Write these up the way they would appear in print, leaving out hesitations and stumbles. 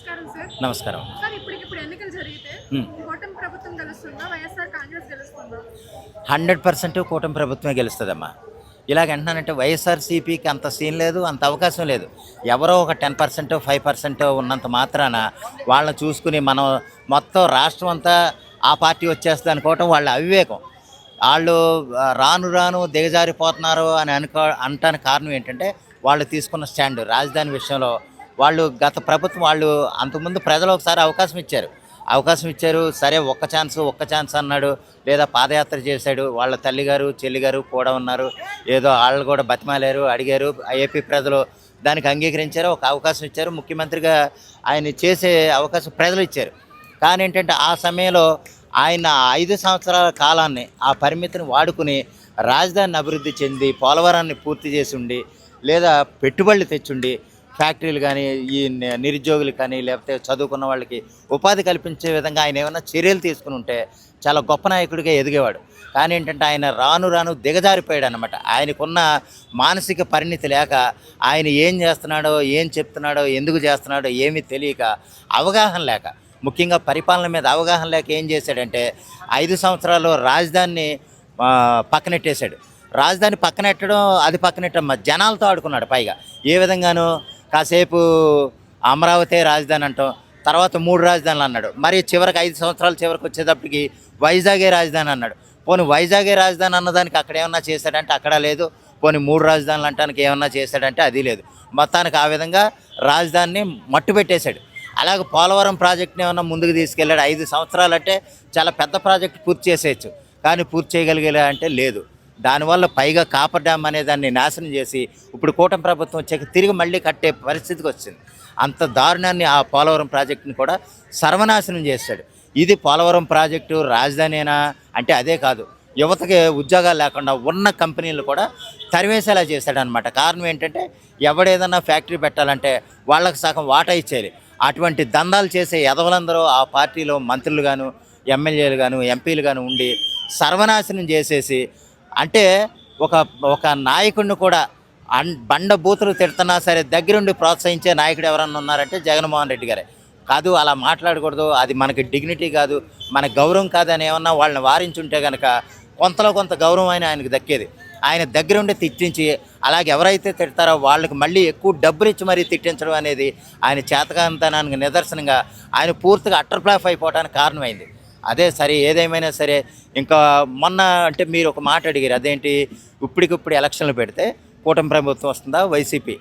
నమస్కారం సార్. నమస్కారం. సార్ ఇప్పటికిప్పుడు ఎన్నికలు జరిగితే హ్మ్. కూటమి ప్రభుత్వం గెలుస్తుందా? వైఎస్ఆర్ కాంగ్రెస్ గెలుస్తుందా? 100% కూటమి ప్రభుత్వమే గెలుస్తదమ్మా. ఇలాగంటున్నానంటే వైఎస్ఆర్‌సీపీకి అంత సీన్ లేదు, అంత అవకాశం లేదు. ఎవరో ఒక 10%, 5% ఉన్నంత మాత్రాన వాళ్ళని చూసుకుని మనం మొత్తం రాష్ట్రం అంతా ఆ పార్టీ వచ్చేస్తది అనుకోవటం వాళ్ళ అవివేకం. ఆళ్ళు రాను రాను దిగజారిపోతున్నారు అని అనటానికి కారణం ఏంటంటే, వాళ్ళు తీసుకున్న స్టాండ్ రాజధాని విషయంలో. వాళ్ళు గత ప్రభుత్వం వాళ్ళు అంతకుముందు ప్రజలు ఒకసారి అవకాశం ఇచ్చారు. సరే ఒక్క ఛాన్స్ అన్నాడు. లేదా పాదయాత్ర చేశాడు. వాళ్ళ తల్లిగారు, చెల్లిగారు కూడా ఉన్నారు. ఏదో ఆళ్ళు కూడా బతిమాలారు, అడిగారు. ఏపీ ప్రజలు దానికి అంగీకరించారు. ఒక అవకాశం ఇచ్చారు. ముఖ్యమంత్రిగా ఆయన చేసే అవకాశం ప్రజలు ఇచ్చారు. కానీ ఏంటంటే ఆ సమయంలో ఆయన 5 సంవత్సరాల కాలాన్ని ఆ పరిమితిని వాడుకుని రాజధానిని అభివృద్ధి చెంది పోలవరాన్ని పూర్తి చేసి ఉండి లేదా పెట్టుబడులు తెచ్చుండి ఫ్యాక్టరీలు కానీ ఈ నిరుద్యోగులు కానీ లేకపోతే చదువుకున్న వాళ్ళకి ఉపాధి కల్పించే విధంగా ఆయన ఏమైనా చర్యలు తీసుకుని ఉంటే చాలా గొప్ప నాయకుడిగా ఎదిగేవాడు. కానీ ఏంటంటే ఆయన రాను రాను దిగజారిపోయాడు అనమాట. ఆయనకున్న మానసిక పరిణితి లేక ఆయన ఏం చేస్తున్నాడో, ఏం చెప్తున్నాడో, ఎందుకు చేస్తున్నాడో ఏమీ తెలియక, అవగాహన లేక, ముఖ్యంగా పరిపాలన మీద అవగాహన లేక ఏం చేశాడంటే 5 సంవత్సరాలు రాజధానిని పక్కనెట్టేశాడు. రాజధాని పక్కనెట్టడం అది పక్కనెట్టమ్మా జనాలతో ఆడుకున్నాడు. పైగా ఏ విధంగానూ కాసేపు అమరావతి రాజధాని అంటాం, తర్వాత 3 రాజధానులు అన్నాడు. మరి చివరికి 5 సంవత్సరాలు చివరికి వచ్చేటప్పటికి వైజాగే రాజధాని అన్నాడు. పోనీ వైజాగే రాజధాని అన్నదానికి అక్కడ ఏమన్నా చేశాడంటే అక్కడ లేదు. పోనీ 3 రాజధానులు అంటానికి ఏమన్నా చేశాడంటే అది లేదు. మొత్తానికి ఆ విధంగా రాజధానిని మట్టు పెట్టేశాడు. అలాగే పోలవరం ప్రాజెక్ట్ని ఏమన్నా ముందుకు తీసుకెళ్ళాడు. 5 సంవత్సరాలు అంటే చాలా పెద్ద ప్రాజెక్ట్ పూర్తి చేసేయచ్చు, కానీ పూర్తి చేయగలిగేలా అంటే లేదు. దానివల్ల పైగా కాపర్ డ్యామ్ అనే దాన్ని నాశనం చేసి ఇప్పుడు కూటమి ప్రభుత్వం వచ్చాక తిరిగి మళ్ళీ కట్టే పరిస్థితికి వచ్చింది. అంత దారుణాన్ని ఆ పోలవరం ప్రాజెక్టుని కూడా సర్వనాశనం చేశాడు. ఇది పోలవరం ప్రాజెక్టు రాజధానినా అంటే అదే కాదు, యువతకి ఉద్యోగాలు లేకుండా ఉన్న కంపెనీలు కూడా తరివేసేలా చేశాడనమాట. కారణం ఏంటంటే ఎవడేదన్నా ఫ్యాక్టరీ పెట్టాలంటే వాళ్ళకి సగం వాటా ఇచ్చేయాలి. అటువంటి దందాలు చేసే ఎదవలందరూ ఆ పార్టీలో మంత్రులు గాను, ఎమ్మెల్యేలు గాను, ఎంపీలు గాను ఉండి సర్వనాశనం చేసేసి, అంటే ఒక నాయకుడిని కూడా బండ బూతులు తిడుతున్నా సరే దగ్గరుండి ప్రోత్సహించే నాయకుడు ఎవరన్నా ఉన్నారంటే జగన్మోహన్ రెడ్డి గారే. కాదు అలా మాట్లాడకూడదు, అది మనకి డిగ్నిటీ కాదు, మన గౌరవం కాదని ఏమన్నా వాళ్ళని వారించుంటే కనుక కొంతలో కొంత గౌరవం అయినా ఆయనకు దక్కేది. ఆయన దగ్గరుండి తిట్టించి అలాగే ఎవరైతే తిడతారో వాళ్ళకి మళ్ళీ ఎక్కువ డబ్బులు ఇచ్చి మరీ తిట్టించడం అనేది ఆయన చేతకాంతనానికి నిదర్శనంగా ఆయన పూర్తిగా అట్టర్ ఫ్లాప్ అయిపోవడానికి కారణమైంది. అదే సరే ఏదేమైనా సరే ఇంకా మొన్న అంటే మీరు ఒక మాట అడిగారు, అదేంటి ఇప్పటికిప్పుడు ఎలక్షన్లు పెడితే కూటమి ప్రభుత్వం వస్తుందా వైసీపీ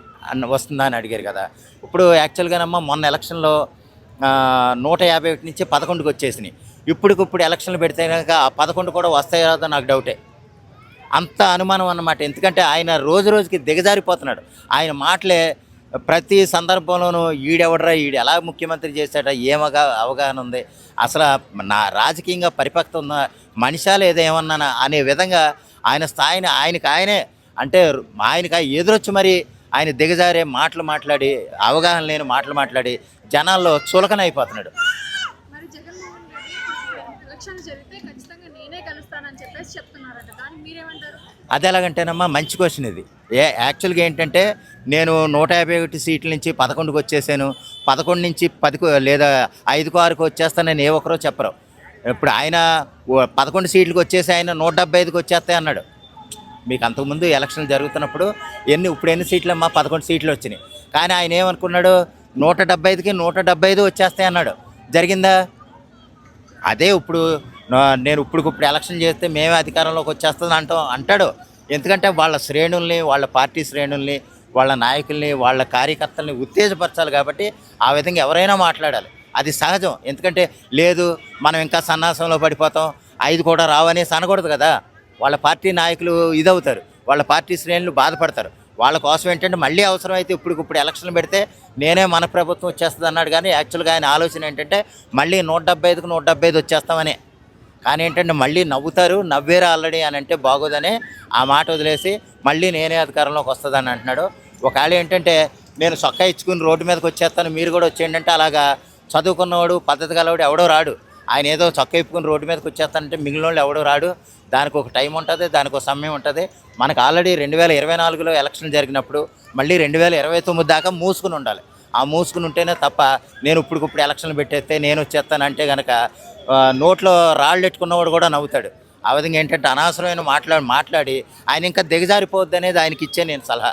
వస్తుందా అని అడిగారు కదా. ఇప్పుడు యాక్చువల్గానమ్మా మొన్న ఎలక్షన్లో 151 నుంచి 11కి వచ్చేసినాయి. ఇప్పటికిప్పుడు ఎలక్షన్లు పెడితే కనుక ఆ 11 కూడా వస్తాయో రాదో నాకు డౌటే. అంత అనుమానం అన్నమాట. ఎందుకంటే ఆయన రోజు రోజుకి దిగజారిపోతున్నాడు. ఆయన మాటలే ప్రతి సందర్భంలోనూ ఈడు ఎలా ముఖ్యమంత్రి చేశాడో ఏమగా అవగాహన ఉంది, అసలు నా రాజకీయంగా పరిపక్వత ఉన్న మనిషా లేదా ఏమన్నా అనే విధంగా ఆయన స్థాయిని ఆయనే అంటే ఆయనకి ఎదురొచ్చి మరి ఆయన దిగజారే మాటలు మాట్లాడి అవగాహన లేని మాటలు మాట్లాడి జనాల్లో చులకన అయిపోతున్నాడు. మరి జగన్మోహన్ రెడ్డి ఇప్పుడు ఎలక్షన్లు జరిగితే ఖచ్చితంగా నేనే గెలుస్తానని చెప్పేసి చెప్తున్నారట. దానికి మీరేమంటారు? అది ఎలాగంటేనమ్మా మంచి క్వశ్చన్ ఇది. యాక్చువల్గా ఏంటంటే నేను 151 సీట్ల నుంచి 11కి వచ్చేసాను, 11 నుంచి 10 లేదా 5కు 6కు వచ్చేస్తానని ఏ ఒక్కరో చెప్పరు. ఇప్పుడు ఆయన 11 సీట్లకు వచ్చేసి ఆయన 175కి వచ్చేస్తాయి అన్నాడు. మీకు అంతకుముందు ఎలక్షన్లు జరుగుతున్నప్పుడు ఇప్పుడు ఎన్ని సీట్లమ్మా 11 సీట్లు వచ్చినాయి. కానీ ఆయన ఏమనుకున్నాడు 175కి 175 వచ్చేస్తాయి అన్నాడు. జరిగిందా? అదే ఇప్పుడు నేను ఇప్పుడు ఎలక్షన్ చేస్తే మేమే అధికారంలోకి వచ్చేస్తుంది అంటాడు. ఎందుకంటే వాళ్ళ శ్రేణుల్ని, వాళ్ళ పార్టీ శ్రేణుల్ని, వాళ్ళ నాయకుల్ని, వాళ్ళ కార్యకర్తల్ని ఉత్తేజపరచాలి కాబట్టి ఆ విధంగా ఎవరైనా మాట్లాడాలి. అది సహజం. ఎందుకంటే లేదు మనం ఇంకా సన్నాసంలో పడిపోతాం 5 కూడా రావని అనకూడదు కదా. వాళ్ళ పార్టీ నాయకులు ఇదవుతారు, వాళ్ళ పార్టీ శ్రేణులు బాధపడతారు. వాళ్ళ కోసం ఏంటంటే మళ్ళీ అవసరమైతే ఇప్పుడు ఎలక్షన్లు పెడితే నేనే మన ప్రభుత్వం వచ్చేస్తుంది అన్నాడు. కానీ యాక్చువల్గా ఆయన ఆలోచన ఏంటంటే మళ్ళీ 175కి 175 వచ్చేస్తామని. కానీ ఏంటంటే మళ్ళీ నవ్వేరా ఆల్రెడీ అని అంటే బాగోదని ఆ మాట వదిలేసి మళ్ళీ నేనే అధికారంలోకి వస్తుందని అంటున్నాడు. ఒకవేళ ఏంటంటే నేను సొక్కా ఇచ్చుకుని రోడ్డు మీదకి వచ్చేస్తాను మీరు కూడా వచ్చేయండి అంటే అలాగా చదువుకున్నవాడు పద్ధతి గలవాడు ఎవడో రాడు. ఆయన ఏదో చొక్కా ఇప్పుకుని రోడ్డు మీదకి వచ్చేస్తానంటే మిగిలిన వాళ్ళు ఎవడో రాడు. దానికి ఒక టైం ఉంటుంది, దానికి ఒక సమయం ఉంటుంది. మనకు ఆల్రెడీ 2024లో ఎలక్షన్ జరిగినప్పుడు మళ్ళీ 2029 దాకా మూసుకుని ఉండాలి. ఆ మూసుకుని ఉంటేనే తప్ప నేను ఇప్పటికిప్పుడు ఎలక్షన్లు పెట్టేస్తే నేను వచ్చేస్తానంటే కనుక నోట్లో రాళ్ళు ఎట్టుకున్నవాడు కూడా నవ్వుతాడు. ఆ విధంగా ఏంటంటే అనవసరమైన మాట్లాడి ఆయన ఇంకా దిగజారిపోద్ది అనేది ఆయనకి ఇచ్చే నేను సలహా.